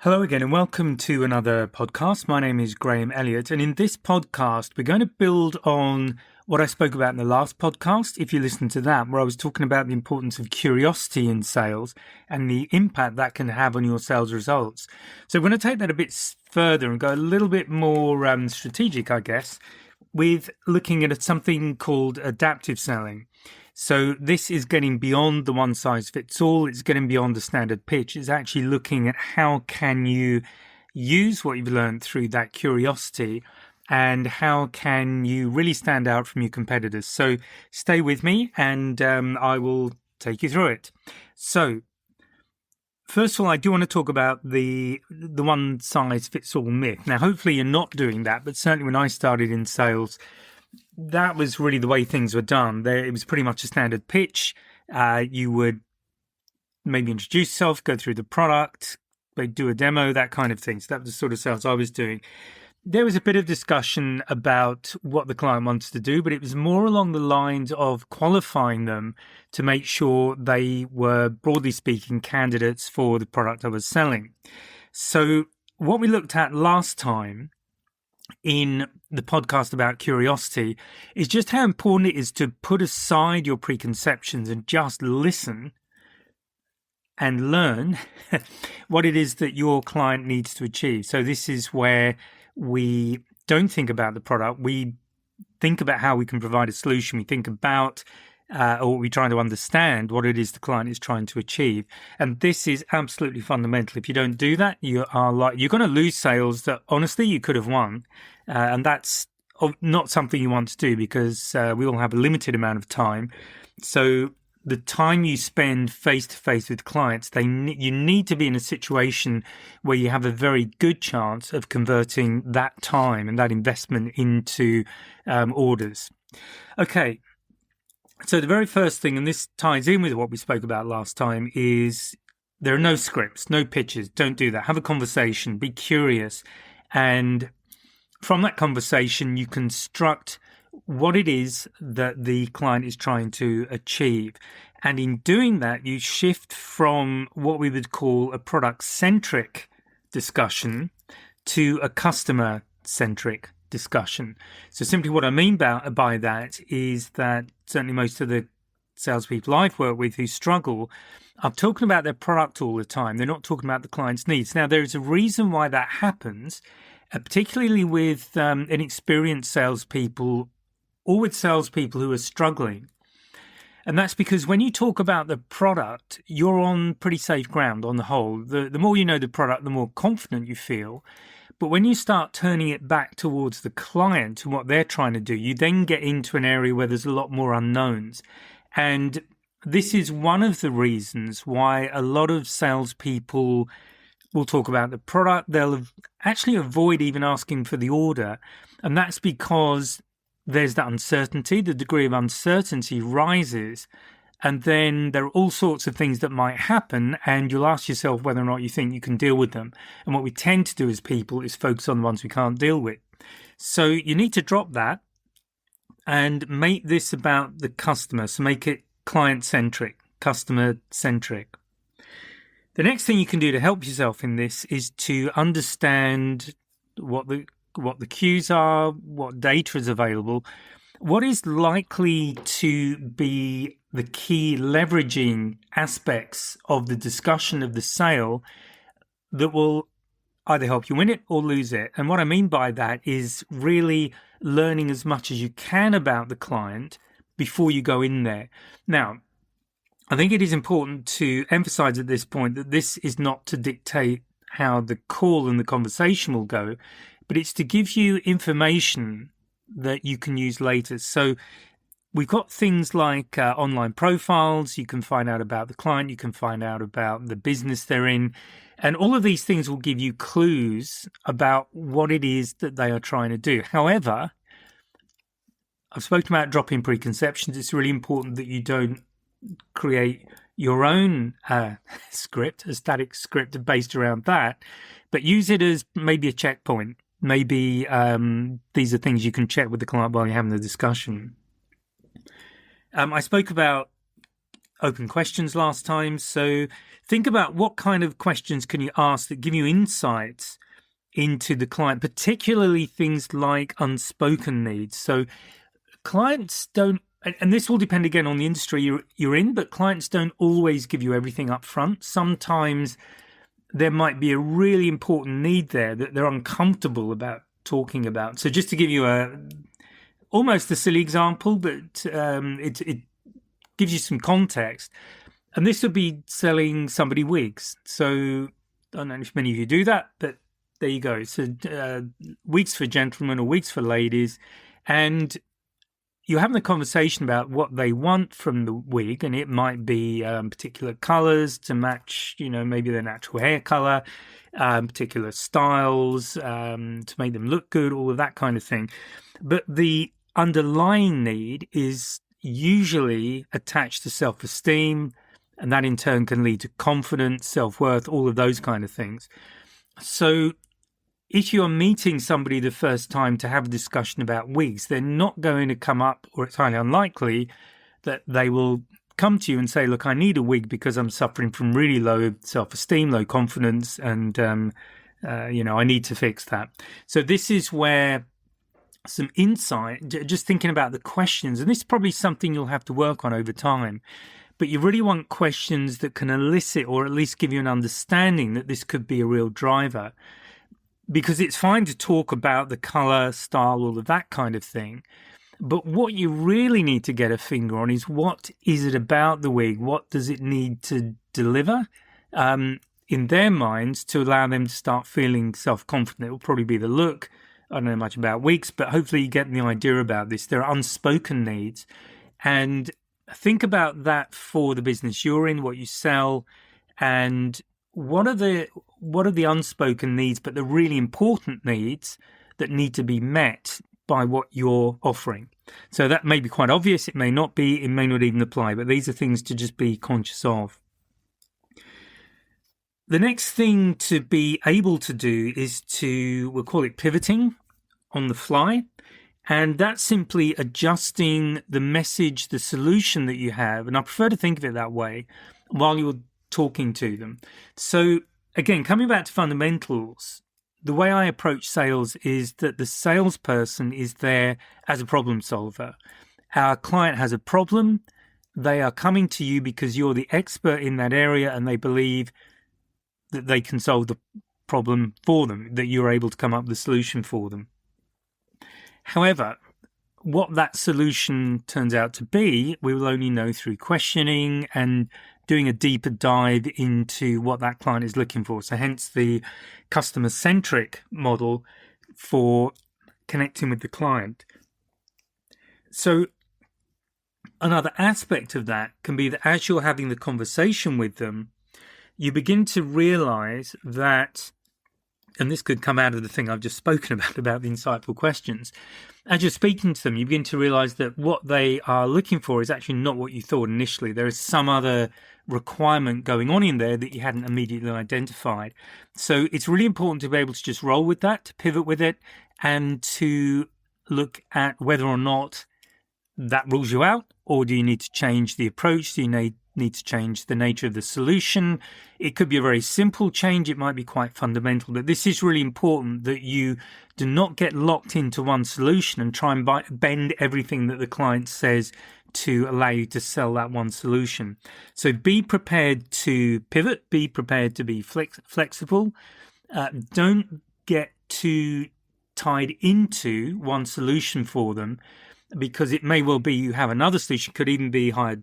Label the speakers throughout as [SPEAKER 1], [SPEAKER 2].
[SPEAKER 1] Hello again, and welcome to another podcast. My name is Graham Elliott, and in this podcast, we're going to build on what I spoke about in the last podcast, if you listen to that, where I was talking about the importance of curiosity in sales and the impact that can have on your sales results. So we're going to take that a bit further and go a little bit more strategic, I guess, with looking at something called adaptive selling. So this is getting beyond the one size fits all. It's getting beyond the standard pitch. It's actually looking at how can you use what you've learned through that curiosity and how can you really stand out from your competitors. So stay with me and I will take you through it. So first of all, I do want to talk about the one size fits all myth. Now, hopefully you're not doing that, but certainly when I started in sales, that was really the way things were done. It was pretty much a standard pitch. You would maybe introduce yourself, go through the product, they'd do a demo, that kind of thing. So that was the sort of sales I was doing. There was a bit of discussion about what the client wants to do, but it was more along the lines of qualifying them to make sure they were, broadly speaking, candidates for the product I was selling. So what we looked at last time in the podcast about curiosity is just how important it is to put aside your preconceptions and just listen and learn what it is that your client needs to achieve. So this is where we don't think about the product. We think about how we can provide a solution. We think about or we're trying to understand what it is the client is trying to achieve. And this is absolutely fundamental. If you don't do that, you're going to lose sales that honestly you could have won. And that's not something you want to do because we all have a limited amount of time. So the time you spend face to face with clients, you need to be in a situation where you have a very good chance of converting that time and that investment into orders. Okay. So the very first thing, and this ties in with what we spoke about last time, is there are no scripts, no pitches. Don't do that. Have a conversation. Be curious. And from that conversation, you construct what it is that the client is trying to achieve. And in doing that, you shift from what we would call a product-centric discussion to a customer-centric discussion. So simply what I mean by that is that certainly most of the salespeople I've worked with who struggle are talking about their product all the time. They're not talking about the client's needs. Now, there is a reason why that happens, particularly with inexperienced salespeople or with salespeople who are struggling. And that's because when you talk about the product, you're on pretty safe ground on the whole. The more you know the product, the more confident you feel. But when you start turning it back towards the client and what they're trying to do, you then get into an area where there's a lot more unknowns. And this is one of the reasons why a lot of salespeople will talk about the product. They'll actually avoid even asking for the order. And that's because there's that uncertainty. The degree of uncertainty rises. And then there are all sorts of things that might happen, and you'll ask yourself whether or not you think you can deal with them. And what we tend to do as people is focus on the ones we can't deal with. So you need to drop that and make this about the customer. So make it client-centric, customer-centric. The next thing you can do to help yourself in this is to understand what the cues are, what data is available, what is likely to be the key leveraging aspects of the discussion of the sale that will either help you win it or lose it. And what I mean by that is really learning as much as you can about the client before you go in there. Now, I think it is important to emphasize at this point that this is not to dictate how the call and the conversation will go, but it's to give you information that you can use later. So we've got things like online profiles. You can find out about the client. You can find out about the business they're in. And all of these things will give you clues about what it is that they are trying to do. However, I've spoken about dropping preconceptions. It's really important that you don't create your own script, a static script based around that, but use it as maybe a checkpoint. Maybe these are things you can check with the client while you're having the discussion. I spoke about open questions last time. So think about what kind of questions can you ask that give you insights into the client, particularly things like unspoken needs. So clients don't, and this will depend again on the industry you're in, but clients don't always give you everything up front. Sometimes there might be a really important need there that they're uncomfortable about talking about. So just to give you almost a silly example, but it gives you some context. And this would be selling somebody wigs. So I don't know if many of you do that, but there you go. So wigs for gentlemen or wigs for ladies. And you're having a conversation about what they want from the wig, and it might be particular colors to match, maybe their natural hair color, particular styles to make them look good, all of that kind of thing. But the underlying need is usually attached to self-esteem, and that in turn can lead to confidence, self-worth, all of those kind of things. So if you're meeting somebody the first time to have a discussion about wigs, they're not going to come up, or it's highly unlikely that they will come to you and say, look, I need a wig because I'm suffering from really low self-esteem, low confidence, and, I need to fix that. So this is where some insight, just thinking about the questions, and this is probably something you'll have to work on over time, but you really want questions that can elicit or at least give you an understanding that this could be a real driver. Because it's fine to talk about the color, style, all of that kind of thing. But what you really need to get a finger on is what is it about the wig? What does it need to deliver in their minds to allow them to start feeling self-confident? It will probably be the look. I don't know much about wigs, but hopefully you get the idea about this. There are unspoken needs. And think about that for the business you're in, what you sell, and what are the unspoken needs, but the really important needs that need to be met by what you're offering. So that may be quite obvious. It may not be. It may not even apply. But these are things to just be conscious of. The next thing to be able to do is we'll call it pivoting on the fly. And that's simply adjusting the message, the solution that you have. And I prefer to think of it that way while you're talking to them. So again, coming back to fundamentals, the way I approach sales is that the salesperson is there as a problem solver. Our client has a problem. They are coming to you because you're the expert in that area and they believe that they can solve the problem for them, that you're able to come up with a solution for them. However, what that solution turns out to be, we will only know through questioning and doing a deeper dive into what that client is looking for. So hence the customer-centric model for connecting with the client. So another aspect of that can be that as you're having the conversation with them, you begin to realize that, and this could come out of the thing I've just spoken about the insightful questions. As you're speaking to them, you begin to realize that what they are looking for is actually not what you thought initially. There is some other requirement going on in there that you hadn't immediately identified. So it's really important to be able to just roll with that, to pivot with it, and to look at whether or not that rules you out, or do you need to change the approach? Do you need to change the nature of the solution? It could be a very simple change. It might be quite fundamental, but this is really important that you do not get locked into one solution and try and bend everything that the client says to allow you to sell that one solution. So be prepared to pivot, be prepared to be flexible. Don't get too tied into one solution for them, because it may well be you have another solution, could even be higher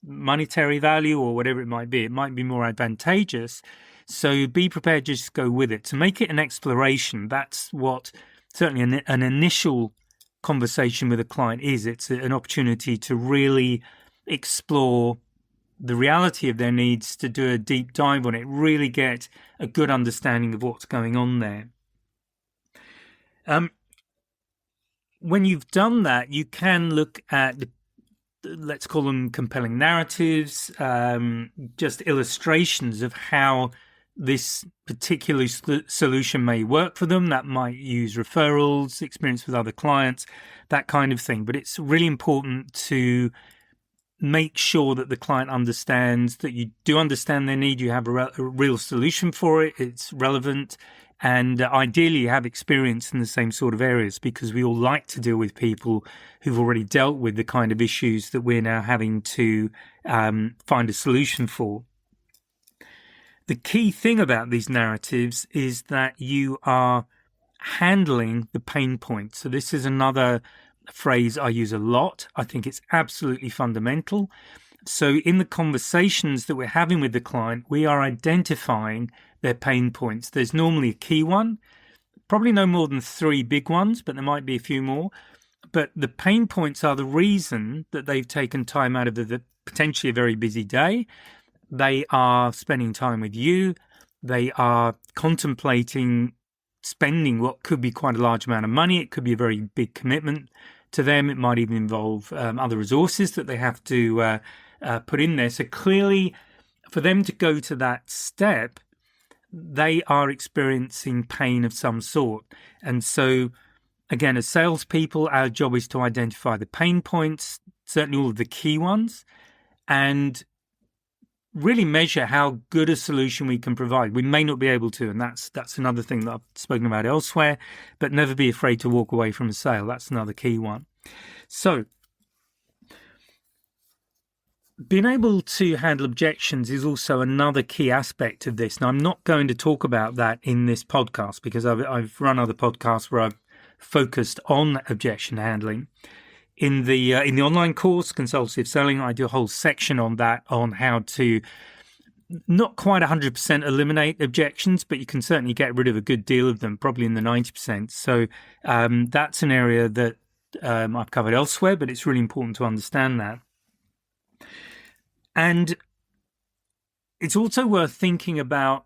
[SPEAKER 1] monetary value or whatever it might be. It might be more advantageous. So be prepared to just go with it. To make it an exploration, that's what certainly an initial conversation with a client is. It's an opportunity to really explore the reality of their needs, to do a deep dive on it, really get a good understanding of what's going on there. When you've done that, you can look at let's call them compelling narratives, just illustrations of how this particular solution may work for them. That might use referrals, experience with other clients, that kind of thing. But it's really important to make sure that the client understands that you do understand their need, you have a real solution for it, it's relevant, and ideally you have experience in the same sort of areas, because we all like to deal with people who've already dealt with the kind of issues that we're now having to find a solution for. The key thing about these narratives is that you are handling the pain points. So this is another phrase I use a lot. I think it's absolutely fundamental. So in the conversations that we're having with the client, we are identifying their pain points. There's normally a key one, probably no more than 3 big ones, but there might be a few more. But the pain points are the reason that they've taken time out of the potentially a very busy day. They are spending time with you. They are contemplating spending what could be quite a large amount of money. It could be a very big commitment to them. It might even involve other resources that they have to put in there. So clearly, for them to go to that step, they are experiencing pain of some sort. And so, again, as salespeople, our job is to identify the pain points, certainly all of the key ones, and really measure how good a solution we can provide. We may not be able to, and that's another thing that I've spoken about elsewhere, but never be afraid to walk away from a sale. That's another key one. So being able to handle objections is also another key aspect of this. Now, I'm not going to talk about that in this podcast because I've run other podcasts where I've focused on objection handling. In the online course, Consultative Selling, I do a whole section on that, on how to not quite 100% eliminate objections, but you can certainly get rid of a good deal of them, probably in the 90%. So that's an area that I've covered elsewhere, but it's really important to understand that. And it's also worth thinking about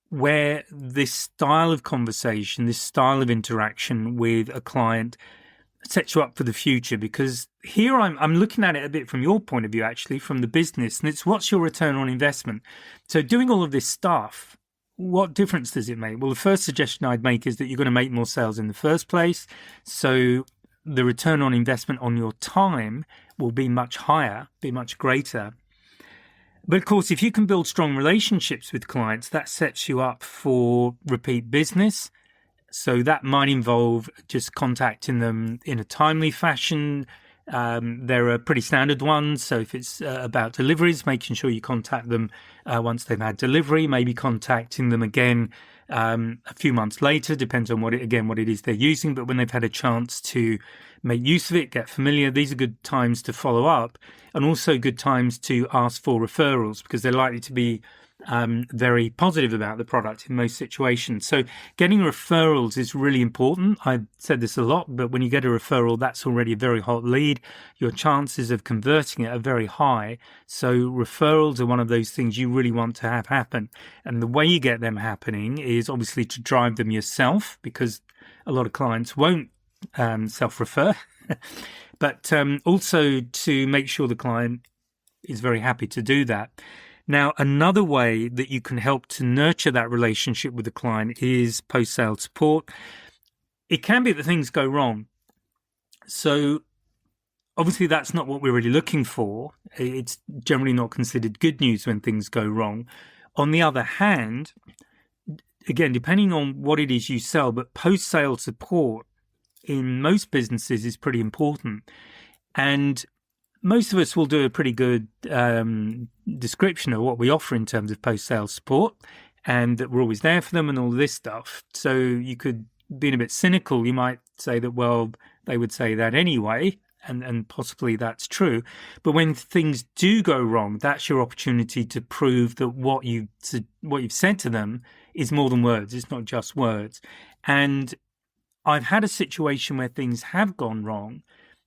[SPEAKER 1] where this style of conversation, this style of interaction with a client sets you up for the future, because here I'm looking at it a bit from your point of view, actually, from the business, and it's what's your return on investment. So doing all of this stuff, what difference does it make? Well, the first suggestion I'd make is that you're going to make more sales in the first place. So the return on investment on your time will be much higher, be much greater. But of course, if you can build strong relationships with clients, that sets you up for repeat business. So that might involve just contacting them in a timely fashion. There are pretty standard ones. So if it's about deliveries, making sure you contact them once they've had delivery, maybe contacting them again a few months later, depends on what it is they're using. But when they've had a chance to make use of it, get familiar, these are good times to follow up, and also good times to ask for referrals, because they're likely to be very positive about the product in most situations. So getting referrals is really important. I've said this a lot, but when you get a referral, that's already a very hot lead. Your chances of converting it are very high. So referrals are one of those things you really want to have happen. And the way you get them happening is obviously to drive them yourself, because a lot of clients won't self-refer, but also to make sure the client is very happy to do that. Now, another way that you can help to nurture that relationship with the client is post-sale support. It can be that things go wrong. So obviously that's not what we're really looking for. It's generally not considered good news when things go wrong. On the other hand, again, depending on what it is you sell, but post-sale support in most businesses is pretty important. And most of us will do a pretty good description of what we offer in terms of post-sale support, and that we're always there for them and all this stuff. So you could, being a bit cynical, you might say that, well, they would say that anyway, and possibly that's true. But when things do go wrong, that's your opportunity to prove that what you've said to them is more than words. It's not just words. And I've had a situation where things have gone wrong,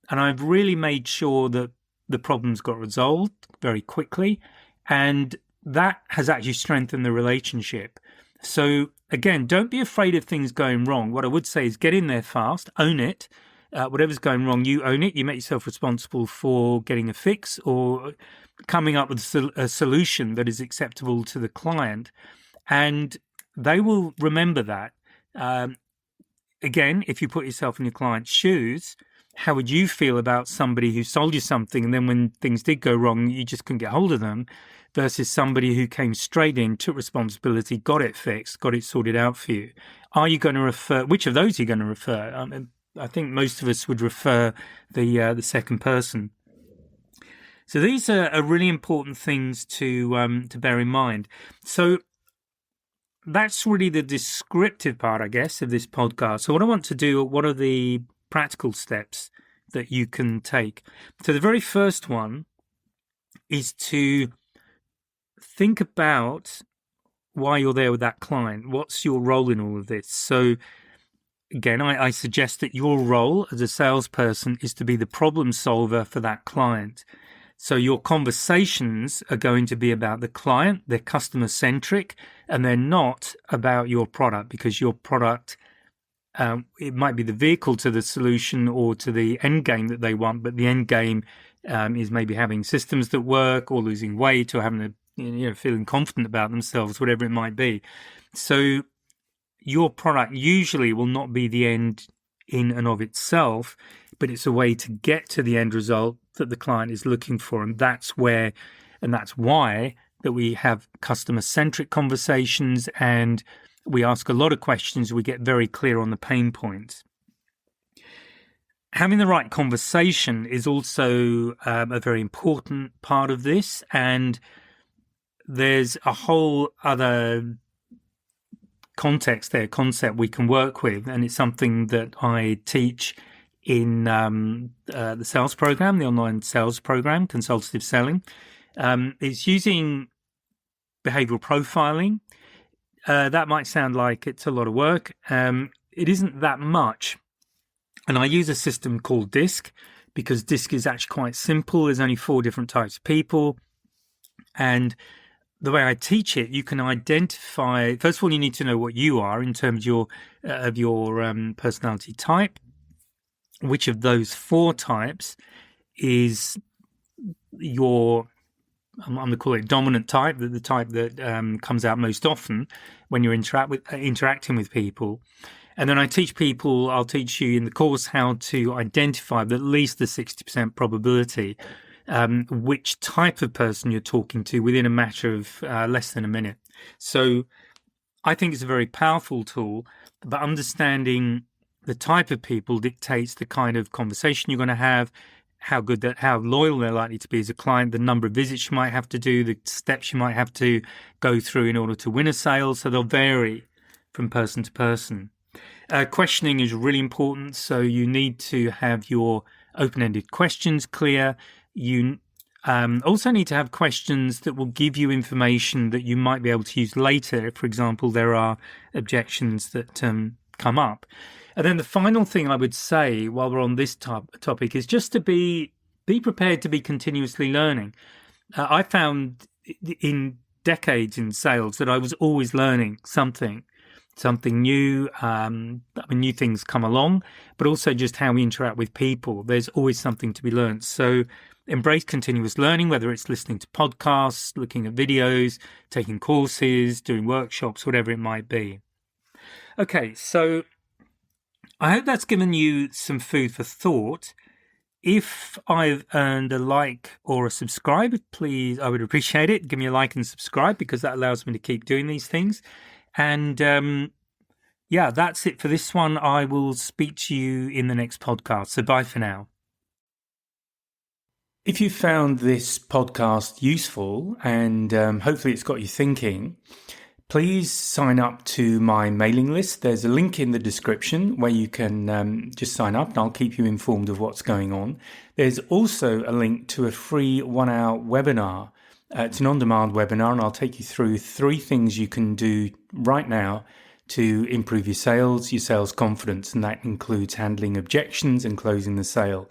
[SPEAKER 1] and I've really made sure that the problems got resolved very quickly, and that has actually strengthened the relationship. So again, don't be afraid of things going wrong. What I would say is get in there fast, own it. Whatever's going wrong, you own it. You make yourself responsible for getting a fix or coming up with a solution that is acceptable to the client, and they will remember that. Again, if you put yourself in your client's shoes, how would you feel about somebody who sold you something and then when things did go wrong, you just couldn't get hold of them, versus somebody who came straight in, took responsibility, got it fixed, got it sorted out for you? Are you going to refer? Which of those are you going to refer? I think most of us would refer the second person. So these are really important things to bear in mind. So that's really the descriptive part, I guess, of this podcast. So what I want to do, what are the practical steps that you can take? So the very first one is to think about why you're there with that client. What's your role in all of this? So again, I suggest that your role as a salesperson is to be the problem solver for that client. So your conversations are going to be about the client, they're customer-centric, and they're not about your product, because your product, it might be the vehicle to the solution or to the end game that they want, but the end game is maybe having systems that work, or losing weight, or having feeling confident about themselves, whatever it might be. So your product usually will not be the end in and of itself, but it's a way to get to the end result that the client is looking for. And that's why that we have customer-centric conversations, and we ask a lot of questions. We get very clear on the pain points. Having the right conversation is also a very important part of this. And there's a whole other context there, concept we can work with. And it's something that I teach in the sales program, the online sales program, consultative selling. It's using behavioral profiling. That might sound like it's a lot of work. It isn't that much. And I use a system called DISC, because DISC is actually quite simple. There's only 4 different types of people. And the way I teach it, you can identify, first of all, you need to know what you are in terms of your personality type. Which of those 4 types is your, I'm going to call it dominant type, the type that comes out most often when you're interacting with people. And then I'll teach you in the course how to identify with at least the 60% probability which type of person you're talking to within a matter of less than a minute. So I think it's a very powerful tool, but understanding the type of people dictates the kind of conversation you're going to have, how loyal they're likely to be as a client, the number of visits you might have to do, the steps you might have to go through in order to win a sale. So they'll vary from person to person. Questioning is really important. So you need to have your open-ended questions clear. You also need to have questions that will give you information that you might be able to use later. If, for example, there are objections that come up. And then the final thing I would say while we're on this topic is just to be prepared to be continuously learning. I found in decades in sales that I was always learning something new. New things come along, but also just how we interact with people. There's always something to be learned. So embrace continuous learning, whether it's listening to podcasts, looking at videos, taking courses, doing workshops, whatever it might be. Okay, so I hope that's given you some food for thought. If I've earned a like or a subscribe, please, I would appreciate it. Give me a like and subscribe, because that allows me to keep doing these things. And that's it for this one. I will speak to you in the next podcast. So bye for now. If you found this podcast useful and hopefully it's got you thinking, please sign up to my mailing list. There's a link in the description where you can just sign up, and I'll keep you informed of what's going on. There's also a link to a free 1-hour webinar. It's an on-demand webinar, and I'll take you through 3 things you can do right now to improve your sales confidence, and that includes handling objections and closing the sale.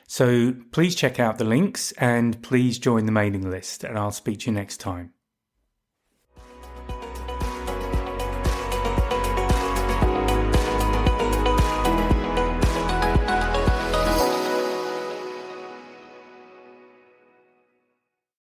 [SPEAKER 1] So please check out the links and please join the mailing list, and I'll speak to you next time.